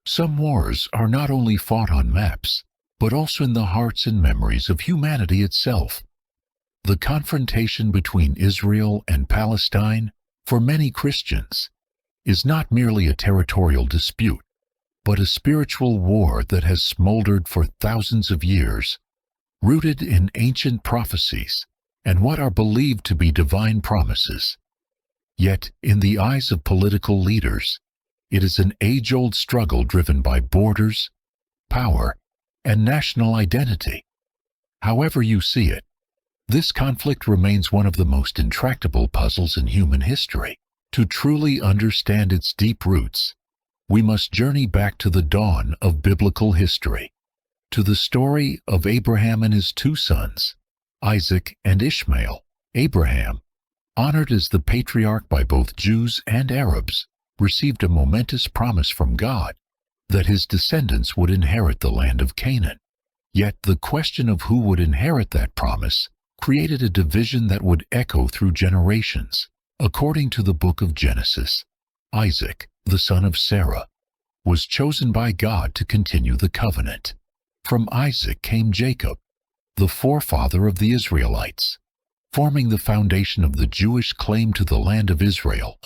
Some wars are not only fought on maps, but also in the hearts and memories of humanity itself. The confrontation between Israel and Palestine, for many Christians, is not merely a territorial dispute, but a spiritual war that has smoldered for thousands of years, rooted in ancient prophecies and what are believed to be divine promises. Yet, in the eyes of political leaders, it is an age-old struggle driven by borders, power, and national identity. However you see it, this conflict remains one of the most intractable puzzles in human history. To truly understand its deep roots, we must journey back to the dawn of biblical history, to the story of Abraham and his two sons, Isaac and Ishmael. Abraham, honored as the patriarch by both Jews and Arabs, received a momentous promise from God that his descendants would inherit the land of Canaan. Yet the question of who would inherit that promise created a division that would echo through generations. According to the book of Genesis, Isaac, the son of Sarah, was chosen by God to continue the covenant. From Isaac came Jacob, the forefather of the Israelites, forming the foundation of the Jewish claim to the land of Israel.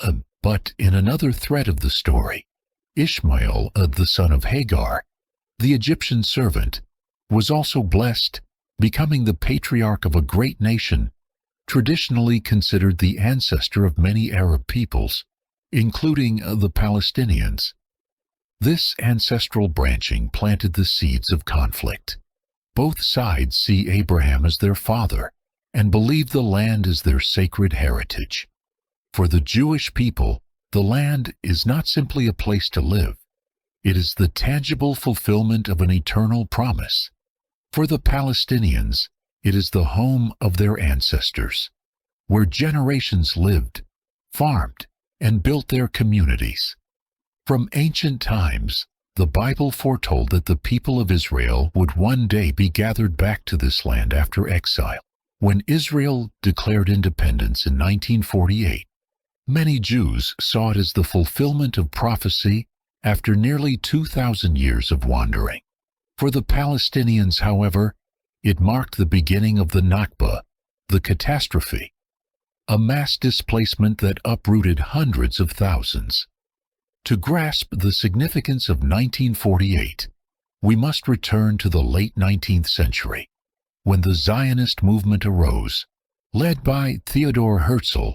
But in another thread of the story, Ishmael, the son of Hagar, the Egyptian servant, was also blessed, becoming the patriarch of a great nation, traditionally considered the ancestor of many Arab peoples, including the Palestinians. This ancestral branching planted the seeds of conflict. Both sides see Abraham as their father and believe the land is their sacred heritage. For the Jewish people, the land is not simply a place to live. It is the tangible fulfillment of an eternal promise. For the Palestinians, it is the home of their ancestors, where generations lived, farmed, and built their communities. From ancient times, the Bible foretold that the people of Israel would one day be gathered back to this land after exile. When Israel declared independence in 1948, many Jews saw it as the fulfillment of prophecy after nearly 2,000 years of wandering. For the Palestinians, however, it marked the beginning of the Nakba, the catastrophe, a mass displacement that uprooted hundreds of thousands. To grasp the significance of 1948, we must return to the late 19th century, when the Zionist movement arose. Led by Theodor Herzl,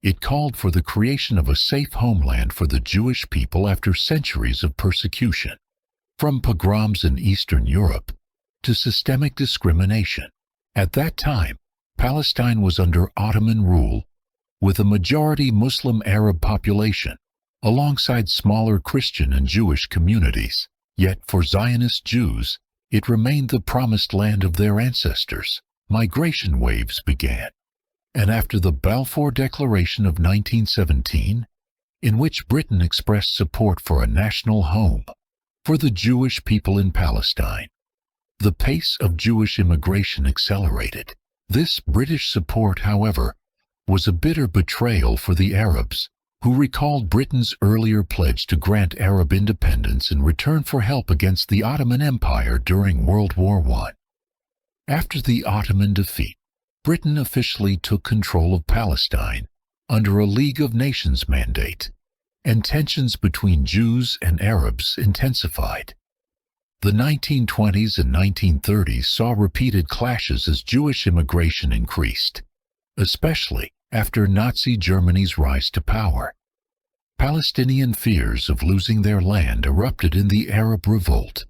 it called for the creation of a safe homeland for the Jewish people after centuries of persecution. From pogroms in Eastern Europe to systemic discrimination. At that time, Palestine was under Ottoman rule, with a majority Muslim Arab population, alongside smaller Christian and Jewish communities. Yet for Zionist Jews, it remained the promised land of their ancestors. Migration waves began, and after the Balfour Declaration of 1917, in which Britain expressed support for a national home for the Jewish people in Palestine, the pace of Jewish immigration accelerated. This British support, however, was a bitter betrayal for the Arabs, who recalled Britain's earlier pledge to grant Arab independence in return for help against the Ottoman Empire during World War I. After the Ottoman defeat, Britain officially took control of Palestine under a League of Nations mandate, and tensions between Jews and Arabs intensified. The 1920s and 1930s saw repeated clashes as Jewish immigration increased, especially after Nazi Germany's rise to power. Palestinian fears of losing their land erupted in the Arab Revolt,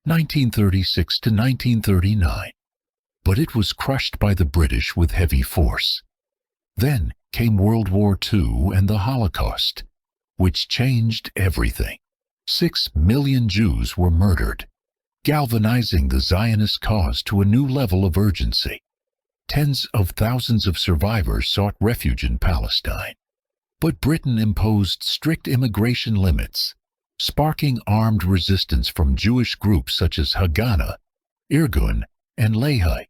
1936 to 1939, but it was crushed by the British with heavy force. Then came World War II and the Holocaust, which changed everything. 6 million Jews were murdered, galvanizing the Zionist cause to a new level of urgency. Tens of thousands of survivors sought refuge in Palestine. But Britain imposed strict immigration limits, sparking armed resistance from Jewish groups such as Haganah, Irgun, and Lehi.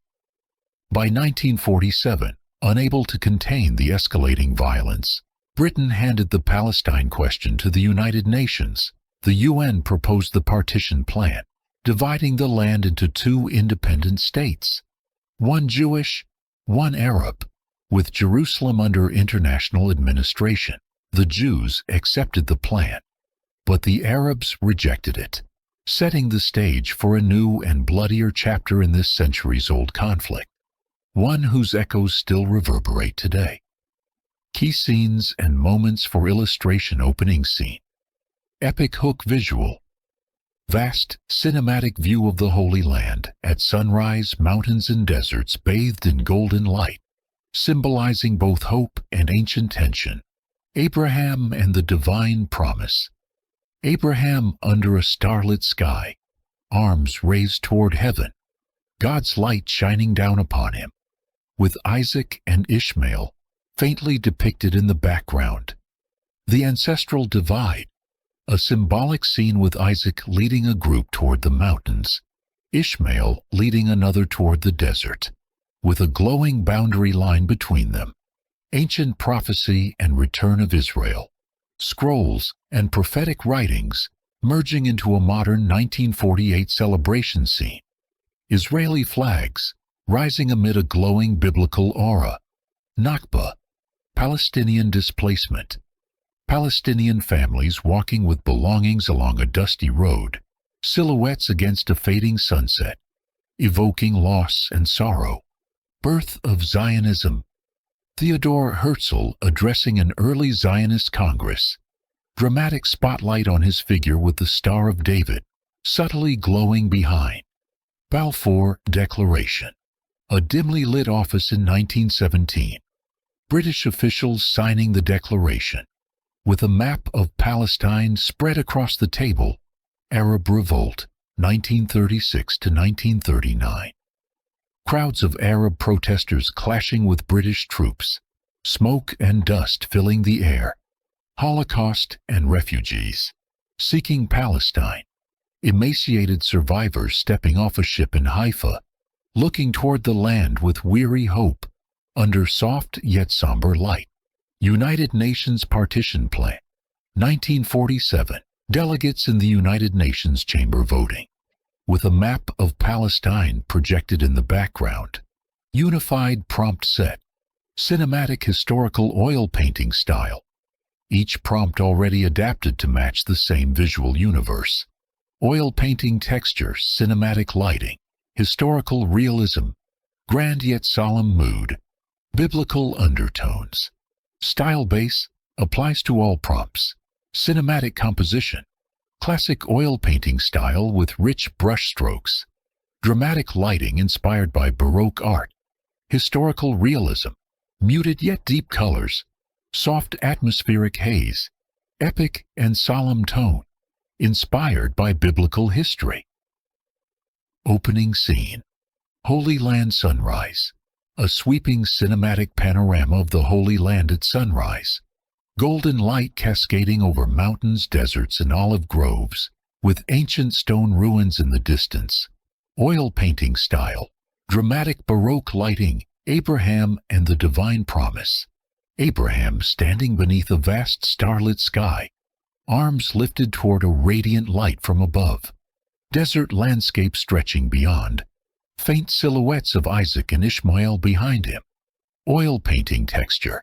By 1947, unable to contain the escalating violence, Britain handed the Palestine question to the United Nations, the UN proposed the partition plan, dividing the land into two independent states, one Jewish, one Arab, with Jerusalem under international administration. The Jews accepted the plan, but the Arabs rejected it, setting the stage for a new and bloodier chapter in this centuries-old conflict, one whose echoes still reverberate today. Key scenes and moments for illustration. Opening scene. Epic hook visual. Vast, cinematic view of the Holy Land at sunrise, mountains and deserts bathed in golden light, symbolizing both hope and ancient tension. Abraham and the divine promise. Abraham under a starlit sky, arms raised toward heaven, God's light shining down upon him, with Isaac and Ishmael faintly depicted in the background. The ancestral divide, a symbolic scene with Isaac leading a group toward the mountains, Ishmael leading another toward the desert, with a glowing boundary line between them. Ancient prophecy and return of Israel, scrolls and prophetic writings merging into a modern 1948 celebration scene. Israeli flags rising amid a glowing biblical aura. Nakba, Palestinian displacement. Palestinian families walking with belongings along a dusty road, silhouettes against a fading sunset, evoking loss and sorrow. Birth of Zionism. Theodor Herzl addressing an early Zionist Congress. Dramatic spotlight on his figure with the Star of David subtly glowing behind. Balfour Declaration. A dimly lit office in 1917. British officials signing the declaration, with a map of Palestine spread across the table. Arab Revolt, 1936 to 1939. Crowds of Arab protesters clashing with British troops, smoke and dust filling the air. Holocaust and refugees seeking Palestine. Emaciated survivors stepping off a ship in Haifa, looking toward the land with weary hope, under soft yet somber light. United Nations Partition Plan, 1947. Delegates in the United Nations chamber voting, with a map of Palestine projected in the background. Unified prompt set, cinematic historical oil painting style, each prompt already adapted to match the same visual universe. Oil painting texture, cinematic lighting, historical realism, grand yet solemn mood, biblical undertones. Style base applies to all prompts. Cinematic composition, classic oil painting style with rich brush strokes. Dramatic lighting inspired by Baroque art. Historical realism, muted yet deep colors, soft atmospheric haze, epic and solemn tone, inspired by biblical history. Opening scene. Holy Land sunrise. A sweeping cinematic panorama of the Holy Land at sunrise. Golden light cascading over mountains, deserts, and olive groves, with ancient stone ruins in the distance. Oil painting style, dramatic Baroque lighting, Abraham and the divine promise. Abraham standing beneath a vast starlit sky, arms lifted toward a radiant light from above. Desert landscape stretching beyond. Faint silhouettes of Isaac and Ishmael behind him. Oil painting texture.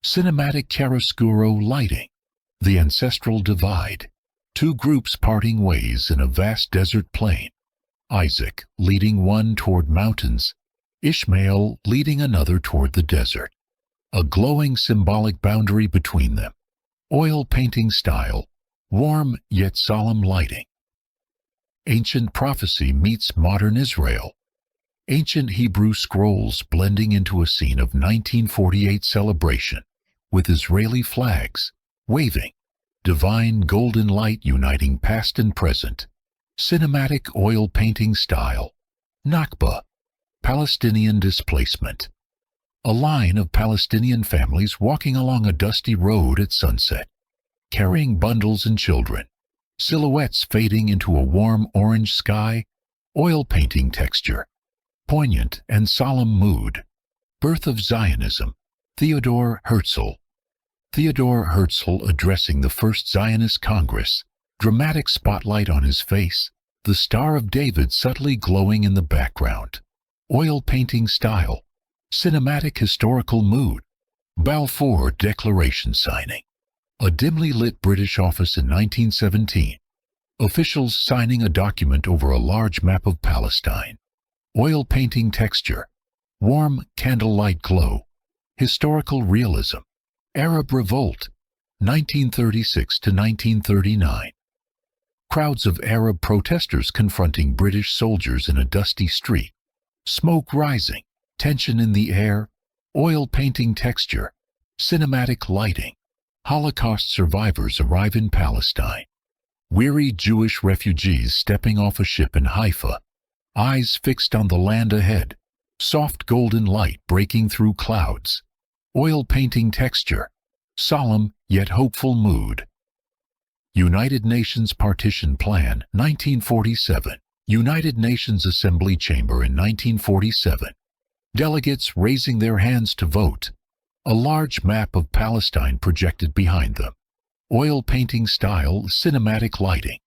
Cinematic chiaroscuro lighting. The ancestral divide. Two groups parting ways in a vast desert plain. Isaac leading one toward mountains, Ishmael leading another toward the desert. A glowing symbolic boundary between them. Oil painting style. Warm yet solemn lighting. Ancient prophecy meets modern Israel. Ancient Hebrew scrolls blending into a scene of 1948 celebration, with Israeli flags waving, divine golden light uniting past and present. Cinematic oil painting style. Nakba, Palestinian displacement. A line of Palestinian families walking along a dusty road at sunset, carrying bundles and children. Silhouettes fading into a warm orange sky. Oil painting texture. Poignant and solemn mood. Birth of Zionism. Theodor Herzl. Theodor Herzl addressing the First Zionist Congress. dramatic spotlight on his face, the Star of David subtly glowing in the background. Oil painting style, cinematic historical mood, Balfour Declaration signing. A dimly lit British office in 1917. Officials signing a document over a large map of Palestine. Oil painting texture, warm candlelight glow, historical realism. Arab Revolt, 1936 to 1939. Crowds of Arab protesters confronting British soldiers in a dusty street. Smoke rising, tension in the air, oil painting texture, cinematic lighting. Holocaust survivors arrive in Palestine. Weary Jewish refugees stepping off a ship in Haifa, eyes fixed on the land ahead, soft golden light breaking through clouds. Oil painting texture, solemn yet hopeful mood. United Nations Partition Plan, 1947. United Nations Assembly Chamber in 1947. Delegates raising their hands to vote. A large map of Palestine projected behind them. Oil painting style, cinematic lighting.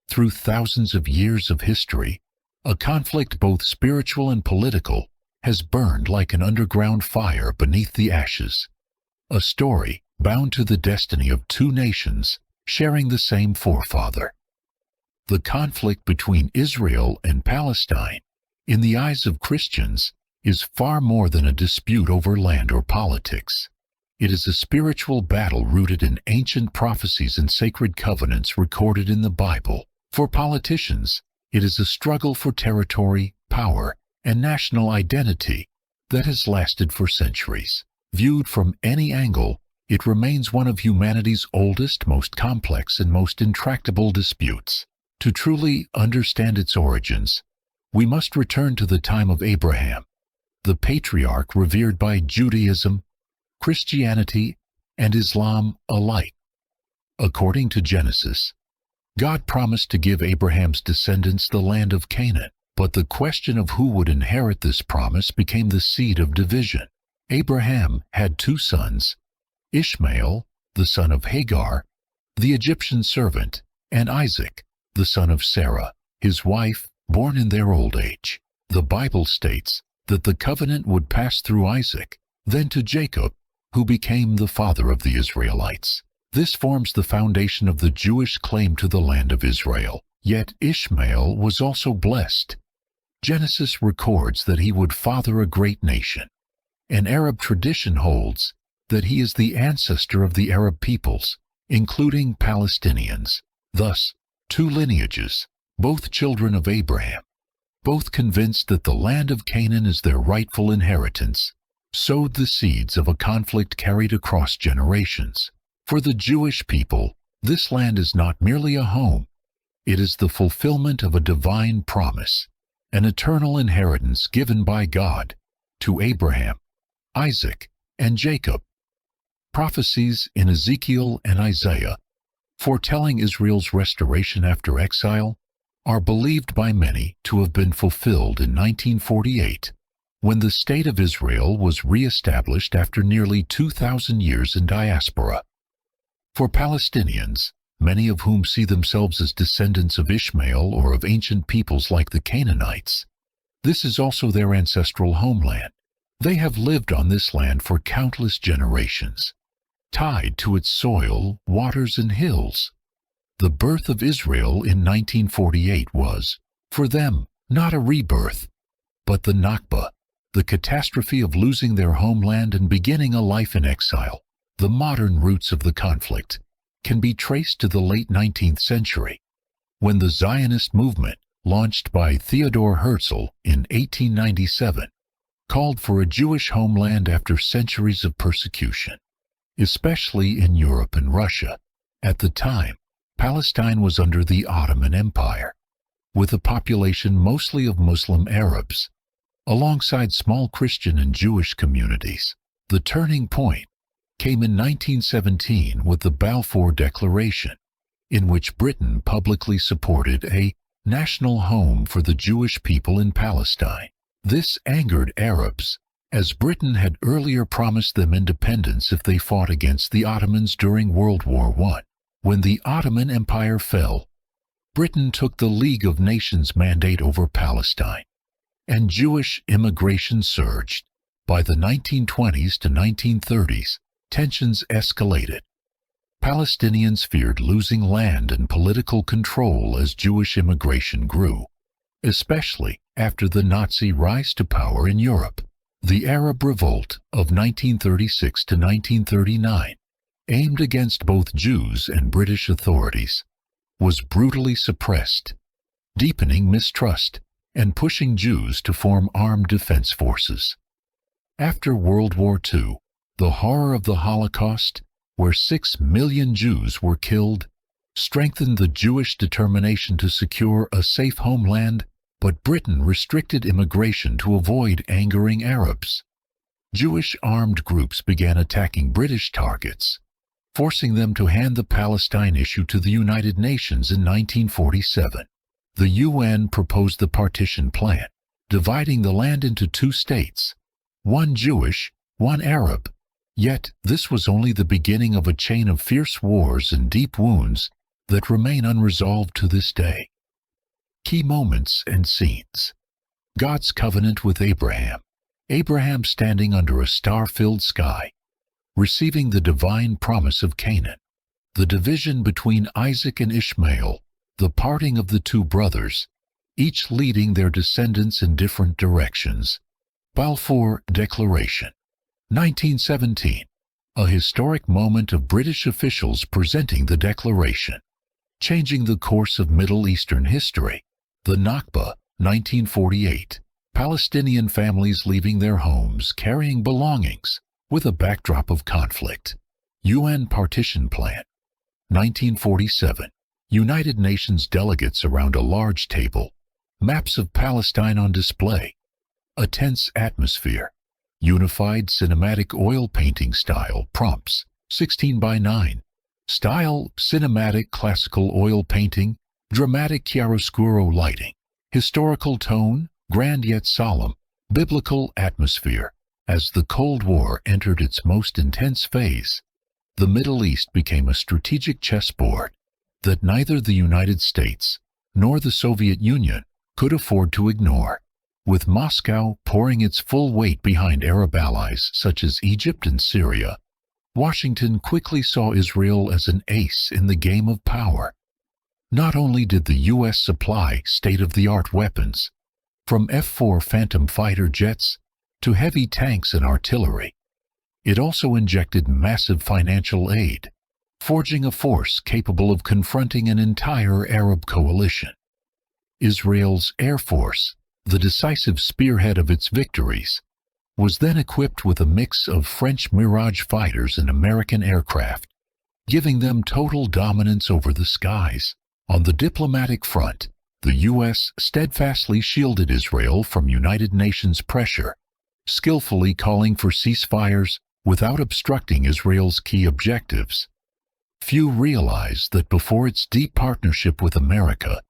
Through thousands of years of history, a conflict both spiritual and political has burned like an underground fire beneath the ashes. A story bound to the destiny of two nations sharing the same forefather. The conflict between Israel and Palestine, in the eyes of Christians, is far more than a dispute over land or politics. It is a spiritual battle rooted in ancient prophecies and sacred covenants recorded in the Bible. For politicians, it is a struggle for territory, power, and national identity that has lasted for centuries. Viewed from any angle, it remains one of humanity's oldest, most complex, and most intractable disputes. To truly understand its origins, we must return to the time of Abraham, the patriarch revered by Judaism, Christianity, and Islam alike. According to Genesis, God promised to give Abraham's descendants the land of Canaan, but the question of who would inherit this promise became the seed of division. Abraham had two sons, Ishmael, the son of Hagar, the Egyptian servant, and Isaac, the son of Sarah, his wife, born in their old age. The Bible states that the covenant would pass through Isaac, then to Jacob, who became the father of the Israelites. This forms the foundation of the Jewish claim to the land of Israel. Yet Ishmael was also blessed. Genesis records that he would father a great nation. An Arab tradition holds that he is the ancestor of the Arab peoples, including Palestinians. Thus, two lineages, both children of Abraham, both convinced that the land of Canaan is their rightful inheritance, sowed the seeds of a conflict carried across generations. For the Jewish people, this land is not merely a home. It is the fulfillment of a divine promise, an eternal inheritance given by God to Abraham, Isaac, and Jacob. Prophecies in Ezekiel and Isaiah, foretelling Israel's restoration after exile, are believed by many to have been fulfilled in 1948, when the State of Israel was re-established after nearly 2,000 years in diaspora. For Palestinians, many of whom see themselves as descendants of Ishmael or of ancient peoples like the Canaanites, this is also their ancestral homeland. They have lived on this land for countless generations, tied to its soil, waters, and hills. The birth of Israel in 1948 was, for them, not a rebirth, but the Nakba, the catastrophe of losing their homeland and beginning a life in exile. The modern roots of the conflict can be traced to the late 19th century, when the Zionist movement, launched by Theodor Herzl in 1897, called for a Jewish homeland after centuries of persecution, especially in Europe and Russia. At the time, Palestine was under the Ottoman Empire, with a population mostly of Muslim Arabs, alongside small Christian and Jewish communities. The turning point came in 1917 with the Balfour Declaration, in which Britain publicly supported a national home for the Jewish people in Palestine. This angered Arabs, as Britain had earlier promised them independence if they fought against the Ottomans during World War I. When the Ottoman Empire fell, Britain took the League of Nations mandate over Palestine, and Jewish immigration surged. By the 1920s to 1930s, tensions escalated. Palestinians feared losing land and political control as Jewish immigration grew, especially after the Nazi rise to power in Europe. The Arab Revolt of 1936 to 1939, aimed against both Jews and British authorities, was brutally suppressed, deepening mistrust and pushing Jews to form armed defense forces. After World War II, the horror of the Holocaust, where 6 million Jews were killed, strengthened the Jewish determination to secure a safe homeland, but Britain restricted immigration to avoid angering Arabs. Jewish armed groups began attacking British targets, forcing them to hand the Palestine issue to the United Nations in 1947. The UN proposed the partition plan, dividing the land into 2 states, one Jewish, one Arab. Yet this was only the beginning of a chain of fierce wars and deep wounds that remain unresolved to this day. Key moments and scenes. God's covenant with Abraham. Abraham standing under a star-filled sky, receiving the divine promise of Canaan. The division between Isaac and Ishmael, the parting of the 2 brothers, each leading their descendants in different directions. Balfour Declaration. 1917. A historic moment of British officials presenting the declaration, changing the course of Middle Eastern history. The Nakba, 1948. Palestinian families leaving their homes carrying belongings with a backdrop of conflict. UN Partition Plan. 1947. United Nations delegates around a large table. Maps of Palestine on display. A tense atmosphere. Unified cinematic oil painting style prompts, 16 by 9. Style, cinematic classical oil painting, dramatic chiaroscuro lighting. Historical tone, grand yet solemn. Biblical atmosphere. As the Cold War entered its most intense phase, the Middle East became a strategic chessboard that neither the United States nor the Soviet Union could afford to ignore. With Moscow pouring its full weight behind Arab allies such as Egypt and Syria, Washington quickly saw Israel as an ace in the game of power. Not only did the U.S. supply state-of-the-art weapons, from F-4 Phantom fighter jets to heavy tanks and artillery, it also injected massive financial aid, forging a force capable of confronting an entire Arab coalition. Israel's Air Force, the decisive spearhead of its victories, was then equipped with a mix of French Mirage fighters and American aircraft, giving them total dominance over the skies. On the diplomatic front, the U.S. steadfastly shielded Israel from United Nations pressure, skillfully calling for ceasefires without obstructing Israel's key objectives. Few realize that before its deep partnership with America,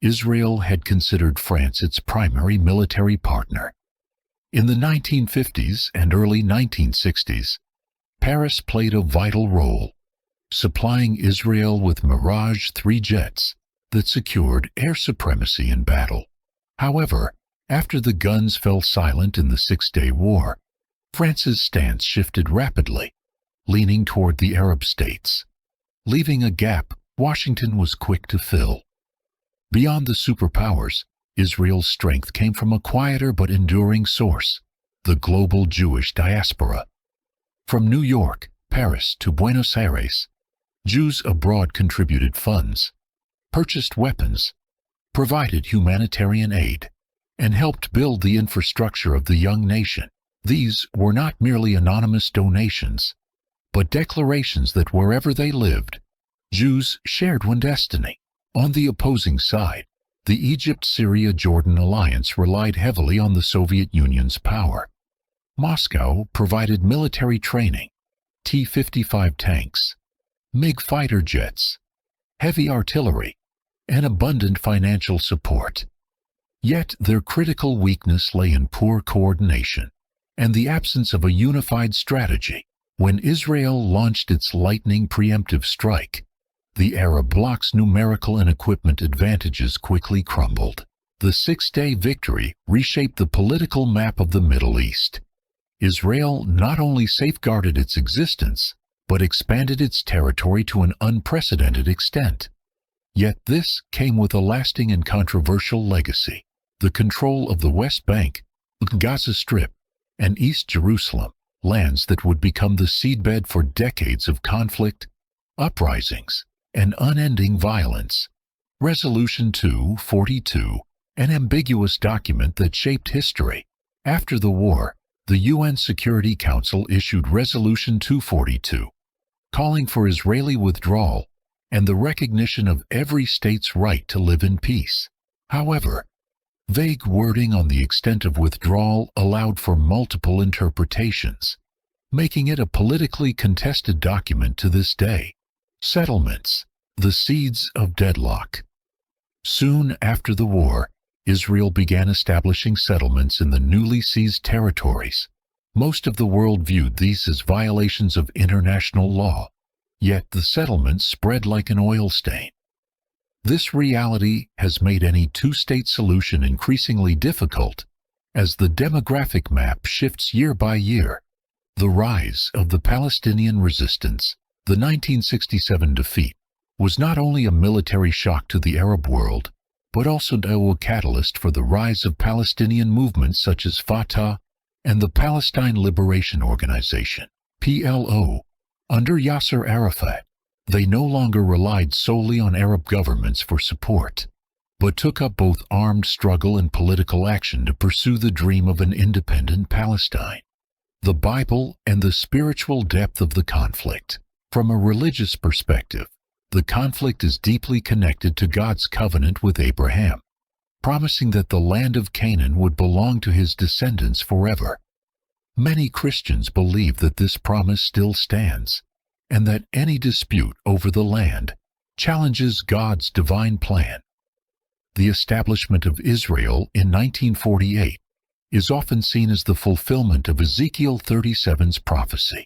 Israel had considered France its primary military partner. In the 1950s and early 1960s, Paris played a vital role, supplying Israel with Mirage 3 jets that secured air supremacy in battle. However, after the guns fell silent in the Six-Day War, France's stance shifted rapidly, leaning toward the Arab states. Leaving a gap Washington was quick to fill. Beyond the superpowers, Israel's strength came from a quieter but enduring source, the global Jewish diaspora. From New York, Paris to Buenos Aires, Jews abroad contributed funds, purchased weapons, provided humanitarian aid, and helped build the infrastructure of the young nation. These were not merely anonymous donations, but declarations that wherever they lived, Jews shared one destiny. On the opposing side, the Egypt-Syria-Jordan alliance relied heavily on the Soviet Union's power. Moscow provided military training, T-55 tanks, MiG fighter jets, heavy artillery, and abundant financial support. Yet their critical weakness lay in poor coordination and the absence of a unified strategy. When Israel launched its lightning preemptive strike, the Arab bloc's numerical and equipment advantages quickly crumbled. The six-day victory reshaped the political map of the Middle East. Israel not only safeguarded its existence, but expanded its territory to an unprecedented extent. Yet this came with a lasting and controversial legacy: the control of the West Bank, Gaza Strip, and East Jerusalem, lands that would become the seedbed for decades of conflict, uprisings, and unending violence. Resolution 242, an ambiguous document that shaped history. After the war, the UN Security Council issued Resolution 242, calling for Israeli withdrawal and the recognition of every state's right to live in peace. However, vague wording on the extent of withdrawal allowed for multiple interpretations, making it a politically contested document to this day. Settlements, the seeds of deadlock. Soon after the war, Israel began establishing settlements in the newly seized territories. Most of the world viewed these as violations of international law, yet the settlements spread like an oil stain. This reality has made any two-state solution increasingly difficult as the demographic map shifts year by year. The rise of the Palestinian resistance, the 1967 defeat, was not only a military shock to the Arab world, but also a catalyst for the rise of Palestinian movements such as Fatah and the Palestine Liberation Organization, PLO, under Yasser Arafat. They no longer relied solely on Arab governments for support, but took up both armed struggle and political action to pursue the dream of an independent Palestine. The Bible and the spiritual depth of the conflict. From a religious perspective, the conflict is deeply connected to God's covenant with Abraham, promising that the land of Canaan would belong to his descendants forever. Many Christians believe that this promise still stands, and that any dispute over the land challenges God's divine plan. The establishment of Israel in 1948 is often seen as the fulfillment of Ezekiel 37's prophecy,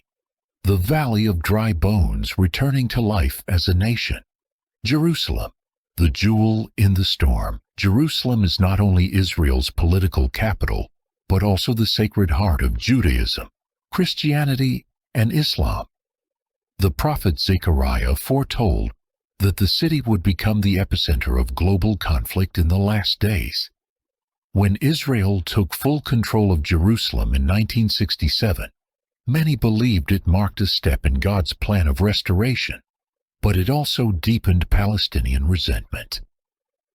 the valley of dry bones returning to life as a nation. Jerusalem, the jewel in the storm. Jerusalem is not only Israel's political capital, but also the sacred heart of Judaism, Christianity, and Islam. The prophet Zechariah foretold that the city would become the epicenter of global conflict in the last days. When Israel took full control of Jerusalem in 1967, many believed it marked a step in God's plan of restoration, but it also deepened Palestinian resentment.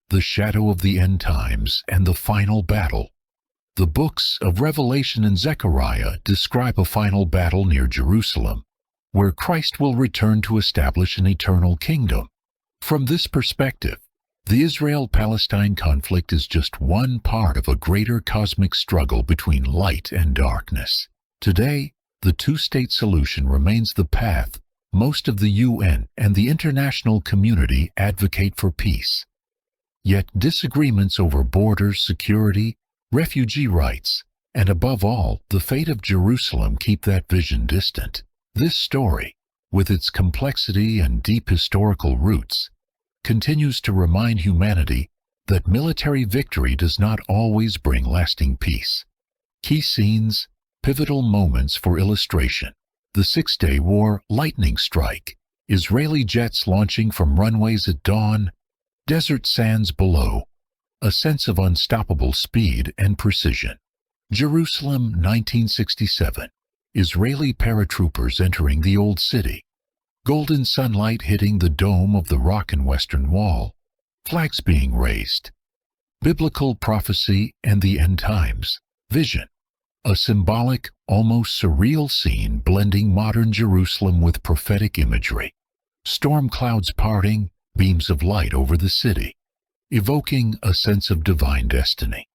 The shadow of the end times and the final battle. The books of Revelation and Zechariah describe a final battle near Jerusalem, where Christ will return to establish an eternal kingdom. From this perspective, the Israel-Palestine conflict is just one part of a greater cosmic struggle between light and darkness. Today, the two-state solution remains the path most of the UN and the international community advocate for peace. Yet disagreements over borders, security, refugee rights, and above all, the fate of Jerusalem keep that vision distant. This story, with its complexity and deep historical roots, continues to remind humanity that military victory does not always bring lasting peace. Key scenes, pivotal moments for illustration. The Six-Day War lightning strike, Israeli jets launching from runways at dawn, desert sands below, a sense of unstoppable speed and precision. Jerusalem, 1967. Israeli paratroopers entering the Old City. Golden sunlight hitting the dome of the rock and Western Wall. Flags being raised. Biblical prophecy and the end times. Vision. A symbolic, almost surreal scene blending modern Jerusalem with prophetic imagery. Storm clouds parting, beams of light over the city, evoking a sense of divine destiny.